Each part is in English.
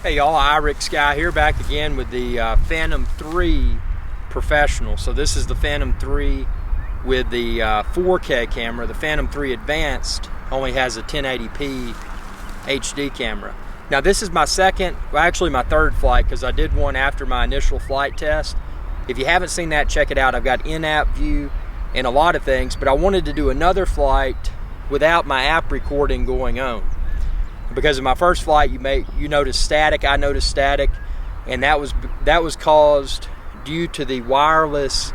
Hey y'all, IrixGuy here, back again with the Phantom 3 Professional. So this is the Phantom 3 with the 4K camera. The Phantom 3 Advanced only has a 1080p HD camera. Now this is my second, well actually my third flight, because I did one after my initial flight test. If you haven't seen that, check it out. I've got in-app view and a lot of things, but I wanted to do another flight without my app recording going on. Because in my first flight, you noticed static. I noticed static, and that was caused due to the wireless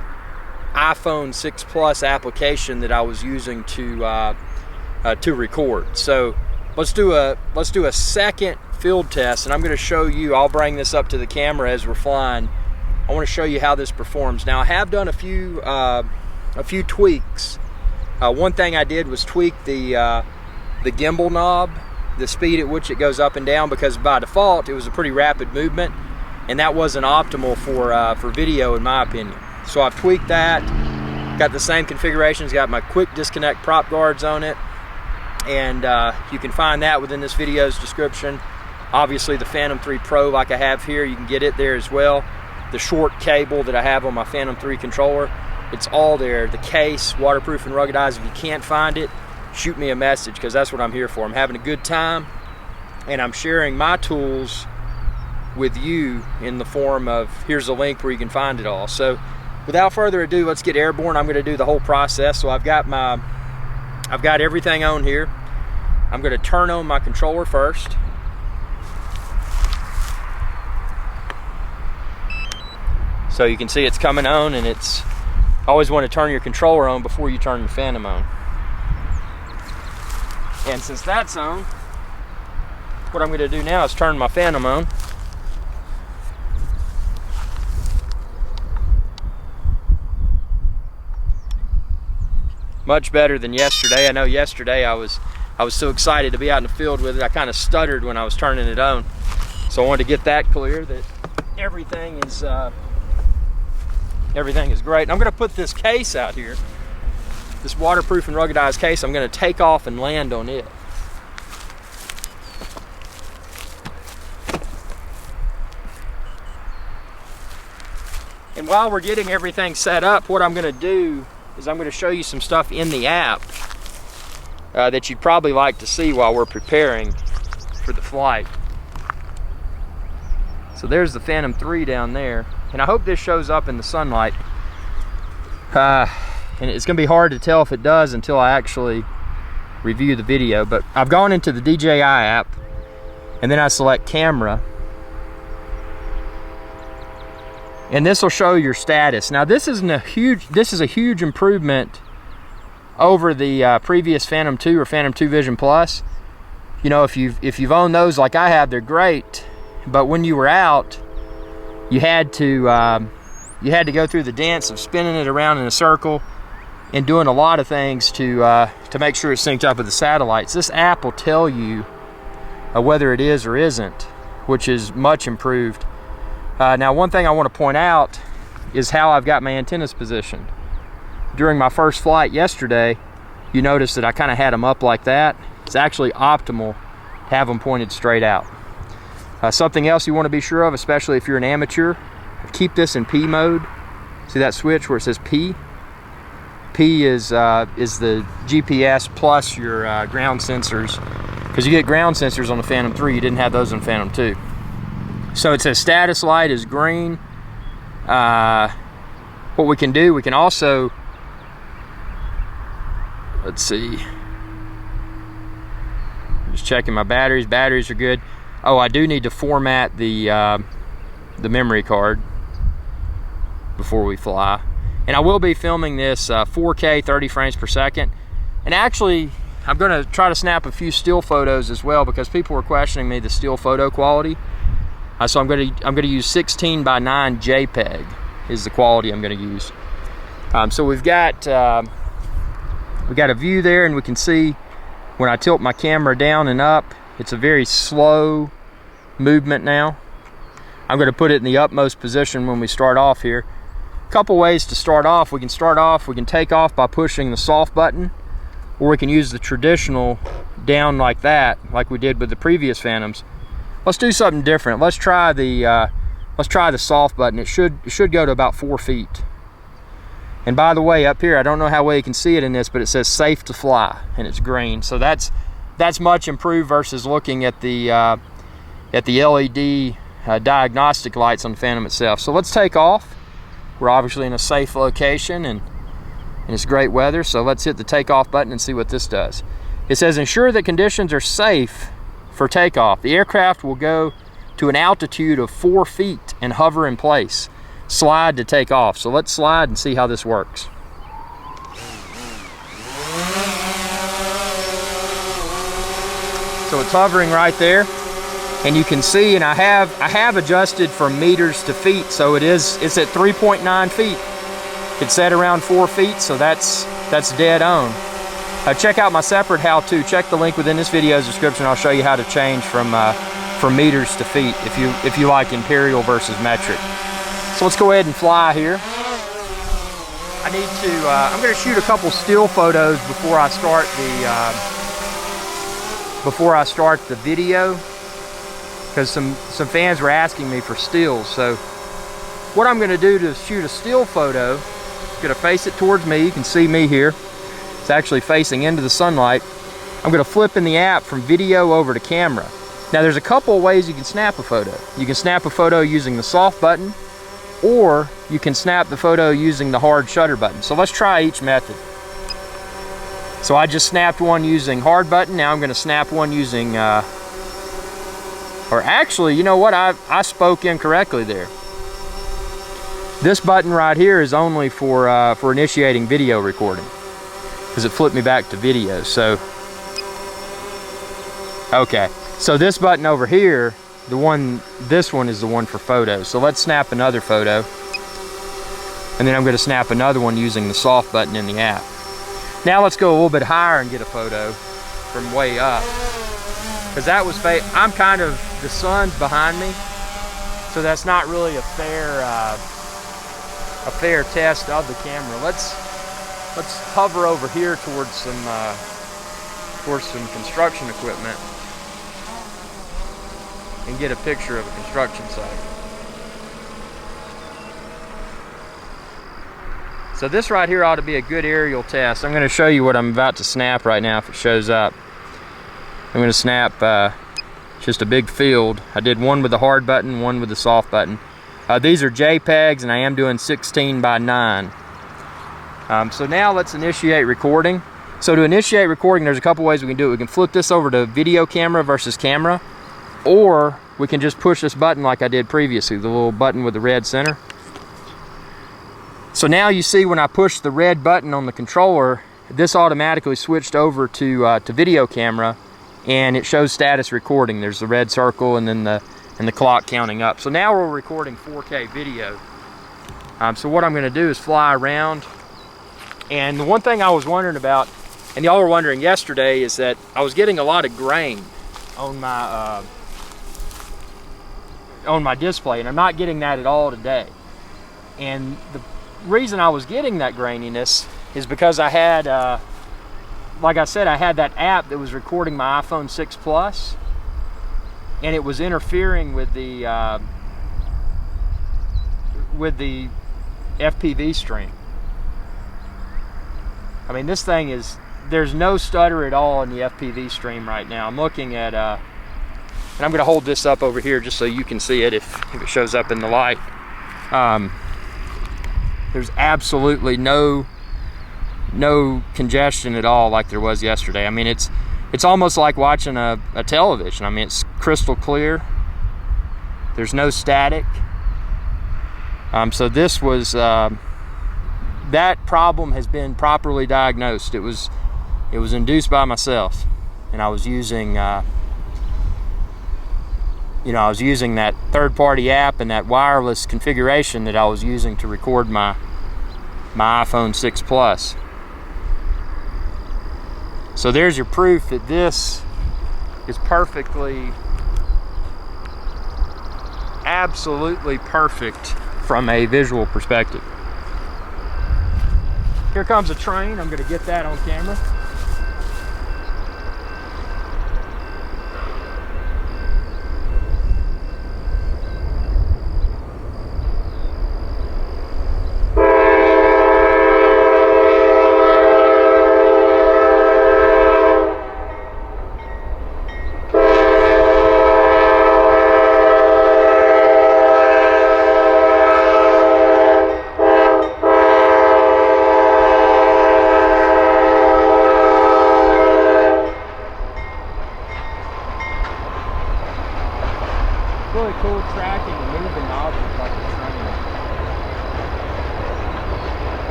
iPhone 6 Plus application that I was using to record. So let's do a second field test, and I'm going to show you. I'll bring this up to the camera as we're flying. I want to show you how this performs. Now I have done a few tweaks. One thing I did was tweak the gimbal knob, the speed at which it goes up and down, because by default it was a pretty rapid movement, and that wasn't optimal for video in my opinion. So I've tweaked that, got the same configurations, got my quick disconnect prop guards on it, and you can find that within this video's description. Obviously the Phantom 3 Pro, like I have here, you can get it there as well. The short cable that I have on my Phantom 3 controller, it's all there. The case, waterproof and ruggedized. If you can't find it, shoot me a message, because that's what I'm here for. I'm having a good time, and I'm sharing my tools with you in the form of, here's a link where you can find it all. So without further ado, let's get airborne. I'm going to do the whole process. So I've got everything on here. I'm going to turn on my controller first. So you can see it's coming on, and it's always want to turn your controller on before you turn your Phantom on. And since that's on, what I'm going to do now is turn my Phantom on. Much better than yesterday. I know yesterday I was so excited to be out in the field with it, I kind of stuttered when I was turning it on. So I wanted to get that clear, that everything is great. And I'm going to put this case out here. This waterproof and ruggedized case, I'm going to take off and land on it. And while we're getting everything set up, what I'm going to do is I'm going to show you some stuff in the app that you'd probably like to see while we're preparing for the flight. So there's the Phantom 3 down there, and I hope this shows up in the sunlight. And it's going to be hard to tell if it does until I actually review the video. But I've gone into the DJI app, and then I select camera, and this will show your status. Now this is a huge improvement over the previous Phantom 2 or Phantom 2 Vision Plus. You know, if you've owned those like I have, they're great, but when you were out, you had to go through the dance of spinning it around in a circle and doing a lot of things to make sure it's synced up with the satellites. This app will tell you whether it is or isn't, which is much improved. Now one thing I want to point out is how I've got my antennas positioned. During my first flight yesterday, you notice that I kind of had them up like that. It's actually optimal to have them pointed straight out. Something else you want to be sure of, especially if you're an amateur, keep this in P mode. See that switch where it says P? P is the GPS plus your ground sensors, because you get ground sensors on the Phantom 3. You didn't have those on Phantom 2. So it says status light is green. What we can do, we can also, let's see, just checking my batteries. Batteries are good. Oh, I do need to format the memory card before we fly. And I will be filming this 4K 30 frames per second. And actually, I'm going to try to snap a few still photos as well, because people were questioning me the still photo quality. So I'm going to use 16:9 JPEG is the quality I'm going to use. So we've got a view there, and we can see when I tilt my camera down and up, it's a very slow movement now. I'm going to put it in the utmost position when we start off here. Couple ways to start off. We can take off by pushing the soft button, or we can use the traditional down like that, like we did with the previous Phantoms. let's do something different. Let's try the soft button. It should go to about 4 feet. And by the way, up here, I don't know how well you can see it in this, but it says safe to fly, and it's green. So that's much improved versus looking at the LED diagnostic lights on the Phantom itself. So let's take off. We're obviously in a safe location, and it's great weather. So let's hit the takeoff button and see what this does. It says ensure that conditions are safe for takeoff. The aircraft will go to an altitude of 4 feet and hover in place. Slide to take off. So let's slide and see how this works. So it's hovering right there, and you can see, and I have adjusted from meters to feet, so it's at 3.9 feet. It's set around 4 feet, so that's dead on. Check out my separate how-to. Check the link within this video's description. I'll show you how to change from meters to feet if you like imperial versus metric. So let's go ahead and fly here. I'm going to shoot a couple still photos before I start the video, because some fans were asking me for stills. So what I'm going to do to shoot a still photo, I'm going to face it towards me. You can see me here. It's actually facing into the sunlight. I'm going to flip in the app from video over to camera. Now there's a couple of ways you can snap a photo. You can snap a photo using the soft button, or you can snap the photo using the hard shutter button. So let's try each method. So I just snapped one using hard button. Now I'm going to snap one using, or actually, you know what? I spoke incorrectly there. This button right here is only for initiating video recording, because it flipped me back to video. So, okay. So this button over here, this one is the one for photos. So let's snap another photo. And then I'm going to snap another one using the soft button in the app. Now let's go a little bit higher and get a photo from way up. Because that was the sun's behind me. So that's not really a fair test of the camera. Let's hover over here towards some construction equipment and get a picture of a construction site. So this right here ought to be a good aerial test. I'm going to show you what I'm about to snap right now if it shows up. I'm going to snap just a big field. I did one with the hard button, one with the soft button. These are JPEGs, and I am doing 16 by 9. So now let's initiate recording. So to initiate recording, there's a couple ways we can do it. We can flip this over to video camera versus camera, or we can just push this button like I did previously, the little button with the red center. So now you see when I push the red button on the controller, this automatically switched over to video camera, and it shows status recording. There's the red circle and then the clock counting up. So now we're recording 4K video. So what I'm going to do is fly around. And the one thing I was wondering about, and y'all were wondering yesterday, is that I was getting a lot of grain on my display, and I'm not getting that at all today. And the reason I was getting that graininess is because I had, like I said, I had that app that was recording my iPhone 6 Plus, and it was interfering with the FPV stream. I mean, this thing is, there's no stutter at all in the FPV stream right now. I'm looking at, and I'm going to hold this up over here just so you can see it if it shows up in the light. There's absolutely no congestion at all like there was yesterday. I mean, it's almost like watching a television. I mean, it's crystal clear. There's no static. So this was, that problem has been properly diagnosed. It was induced by myself, and I was using, I was using that third-party app and that wireless configuration that I was using to record my iPhone 6 Plus. So there's your proof that this is absolutely perfect from a visual perspective. Here comes a train. I'm going to get that on camera.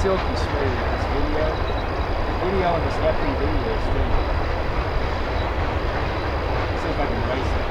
silky smooth, this video. Video in this FPV is too. See if I can race it.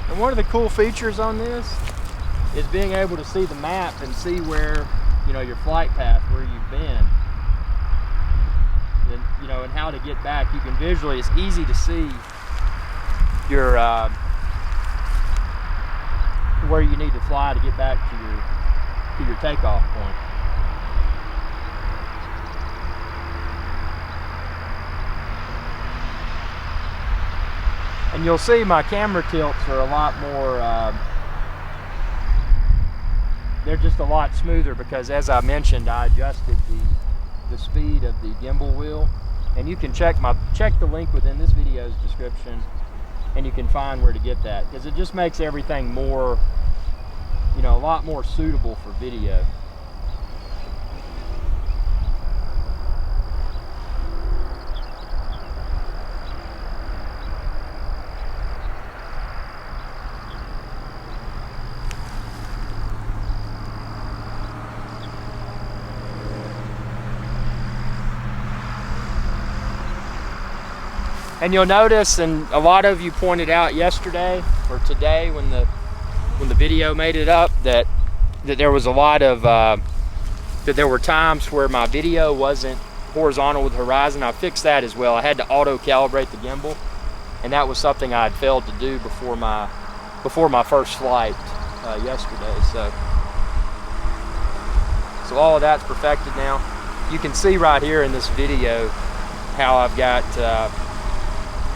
And one of the cool features on this is being able to see the map and see where, you know, your flight path, where you've been, and, you know, and how to get back. You can visually, it's easy to see your where you need to fly to get back to your takeoff point. And you'll see my camera tilts are a lot more, they're just a lot smoother because, as I mentioned, I adjusted the speed of the gimbal wheel. And you can check the link within this video's description, and you can find where to get that, because it just makes everything more, you know, a lot more suitable for video. And you'll notice, and a lot of you pointed out yesterday or today when the video made it up, that there was a lot of that there were times where my video wasn't horizontal with the horizon. I fixed that as well. I had to auto calibrate the gimbal, and that was something I had failed to do before my first flight yesterday. So all of that's perfected now. You can see right here in this video how I've got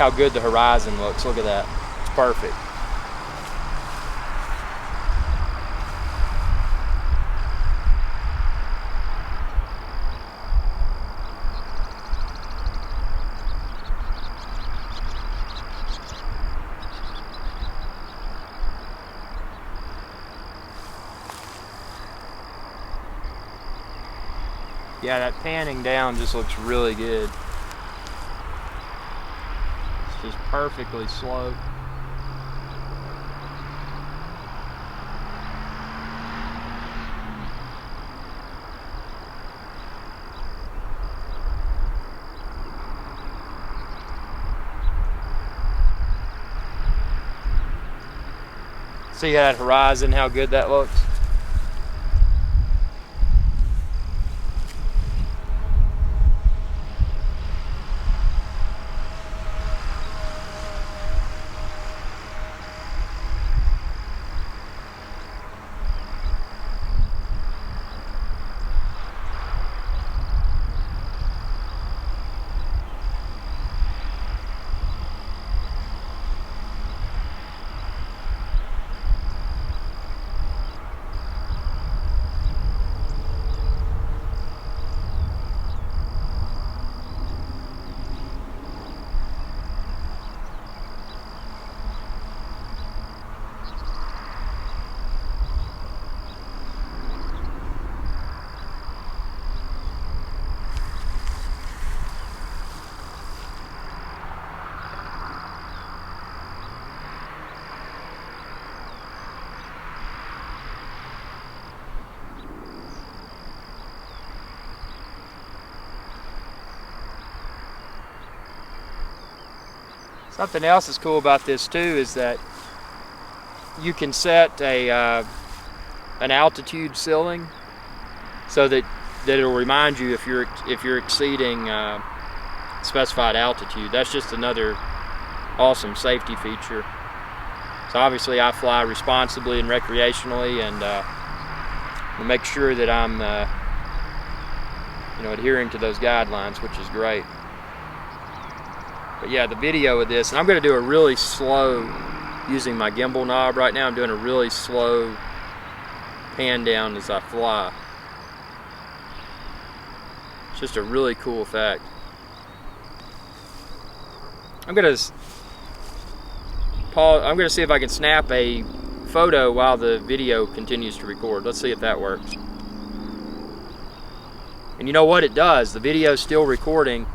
how good the horizon looks. Look at that. It's perfect. Yeah, that panning down just looks really good. Just perfectly slow. See that horizon, how good that looks? Something else that's cool about this too is that you can set an altitude ceiling so that it'll remind you if you're exceeding specified altitude. That's just another awesome safety feature. So obviously I fly responsibly and recreationally, and make sure that I'm adhering to those guidelines, which is great. But yeah, the video of this, and I'm going to do a really slow, using my gimbal knob right now, I'm doing a really slow pan down as I fly. It's just a really cool effect. I'm going to pause. I'm going to see if I can snap a photo while the video continues to record. Let's see if that works. And you know what it does? The video's still recording.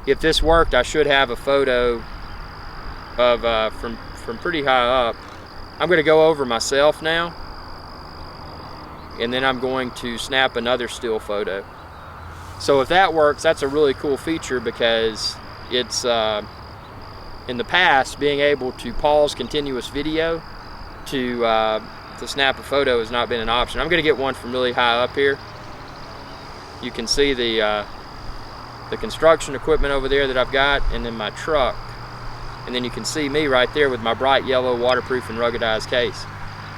If this worked, I should have a photo of from pretty high up. I'm going to go over myself now, and then I'm going to snap another still photo. So if that works, that's a really cool feature, because it's in the past, being able to pause continuous video to snap a photo has not been an option. I'm going to get one from really high up here. You can see the construction equipment over there that I've got, and then my truck. And then you can see me right there with my bright yellow waterproof and ruggedized case.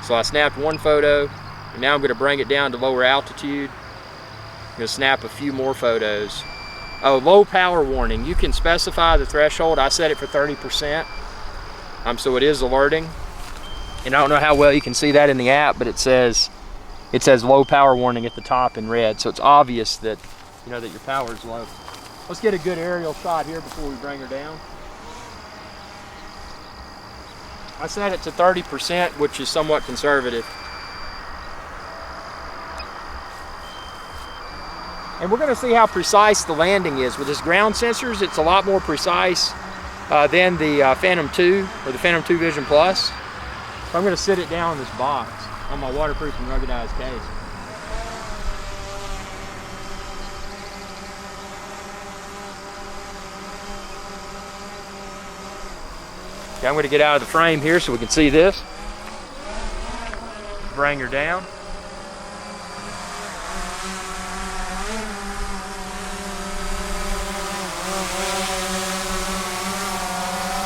So I snapped one photo, and now I'm going to bring it down to lower altitude. I'm going to snap a few more photos. Oh, low power warning. You can specify the threshold. I set it for 30%. So it is alerting. And I don't know how well you can see that in the app, but it says low power warning at the top in red. So it's obvious that that your power is low. Let's get a good aerial shot here before we bring her down. I set it to 30%, which is somewhat conservative. And we're going to see how precise the landing is. With this ground sensors, it's a lot more precise than the Phantom 2 or the Phantom 2 Vision Plus. So I'm going to sit it down in this box on my waterproof and ruggedized case. Okay, I'm going to get out of the frame here so we can see this. Bring her down.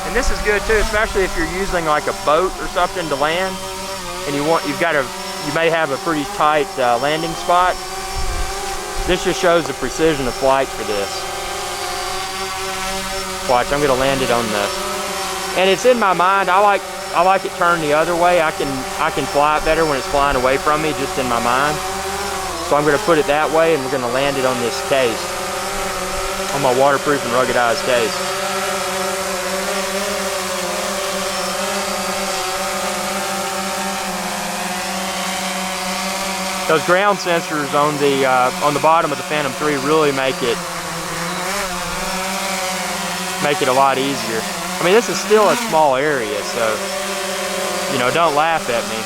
And this is good too, especially if you're using like a boat or something to land, and you may have a pretty tight landing spot. This just shows the precision of flight for this. Watch, I'm going to land it on the. And it's in my mind. I like it turned the other way. I can fly it better when it's flying away from me, just in my mind. So I'm going to put it that way, and we're going to land it on this case, on my waterproof and ruggedized case. Those ground sensors on the bottom of the Phantom 3 really make it a lot easier. I mean, this is still a small area, so don't laugh at me.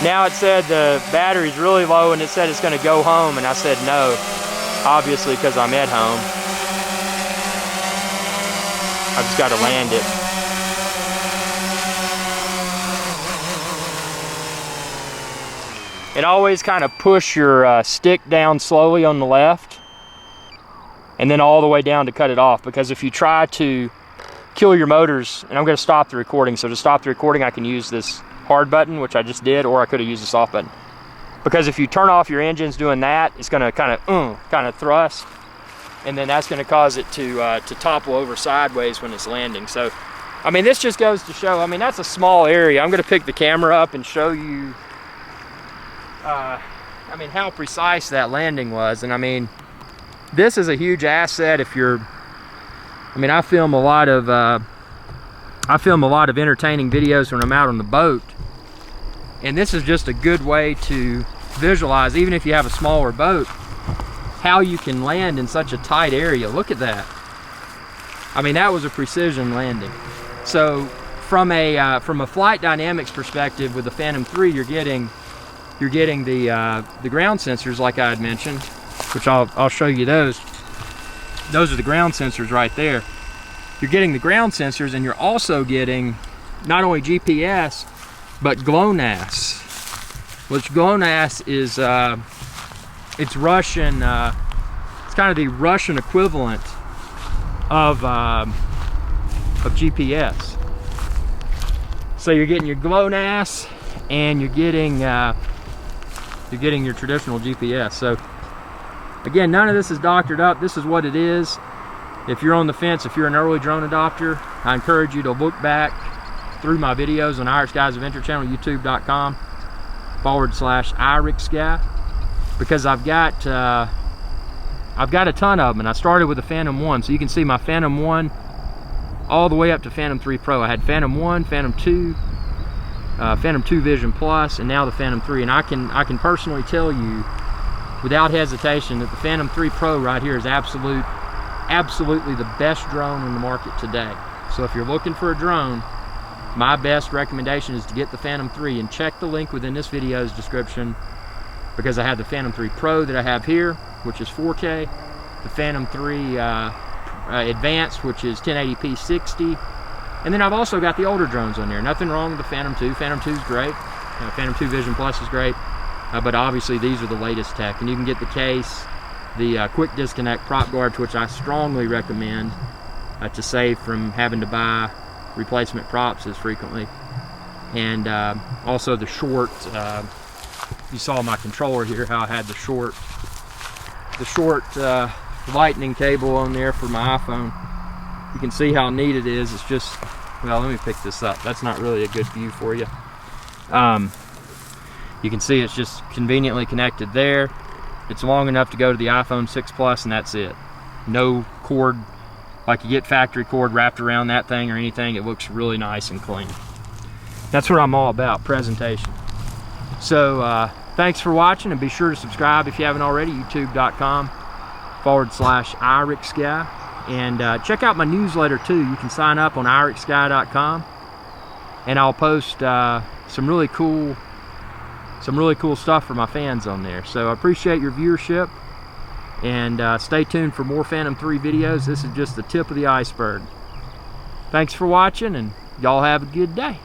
Now it said the battery's really low, and it said it's going to go home, and I said no, obviously, because I'm at home. I just got to land it. And always kind of push your stick down slowly on the left, and then all the way down to cut it off, because if you try to kill your motors, and I'm going to stop the recording, so to stop the recording I can use this hard button, which I just did, or I could have used the soft button. Because if you turn off your engines doing that, it's going to kind of thrust, and then that's going to cause it to topple over sideways when it's landing. So, I mean, this just goes to show, I mean, that's a small area. I'm going to pick the camera up and show you I mean, how precise that landing was. And I mean, this is a huge asset if you're, I mean, I film a lot of entertaining videos when I'm out on the boat, and this is just a good way to visualize, even if you have a smaller boat, how you can land in such a tight area. Look at that. I mean, that was a precision landing. So from a flight dynamics perspective, with the Phantom 3, you're getting the ground sensors like I had mentioned, which I'll show you those. Those are the ground sensors right there. You're getting the ground sensors, and you're also getting not only GPS, but GLONASS, which GLONASS is, it's Russian, it's kind of the Russian equivalent of GPS. So you're getting your GLONASS, and you're getting your traditional GPS. So again, none of this is doctored up. This is what it is. If you're on the fence, if you're an early drone adopter, I encourage you to look back through my videos on IrixGuy's Adventure channel, youtube.com/IrixGuy, because I've got a ton of them, and I started with the Phantom 1, so you can see my Phantom 1 all the way up to Phantom 3 Pro. I had Phantom 1, Phantom 2, Phantom 2 Vision Plus, and now the Phantom 3, and I can personally tell you without hesitation that the Phantom 3 Pro right here is absolutely the best drone in the market today. So if you're looking for a drone, my best recommendation is to get the Phantom 3, and check the link within this video's description, because I have the Phantom 3 Pro that I have here, which is 4K, the Phantom 3 Advanced, which is 1080p 60, and then I've also got the older drones on there. Nothing wrong with the Phantom 2. Phantom 2 is great. Phantom 2 Vision Plus is great, but obviously these are the latest tech, and you can get the case, the quick disconnect prop guards, which I strongly recommend to save from having to buy replacement props as frequently, and also the short, you saw my controller here, how I had the short lightning cable on there for my iPhone. You can see how neat it is. It's just, well, let me pick this up. That's not really a good view for you. You can see it's just conveniently connected there. It's long enough to go to the iPhone 6 Plus, and that's it. No cord, like you get factory cord wrapped around that thing or anything. It looks really nice and clean. That's what I'm all about, presentation. So thanks for watching, and be sure to subscribe if you haven't already, youtube.com/IrixGuy, and check out my newsletter too. You can sign up on IrixGuy.com, and I'll post some really cool stuff for my fans on there. So I appreciate your viewership, and stay tuned for more Phantom 3 videos. This is just the tip of the iceberg. Thanks for watching, and y'all have a good day.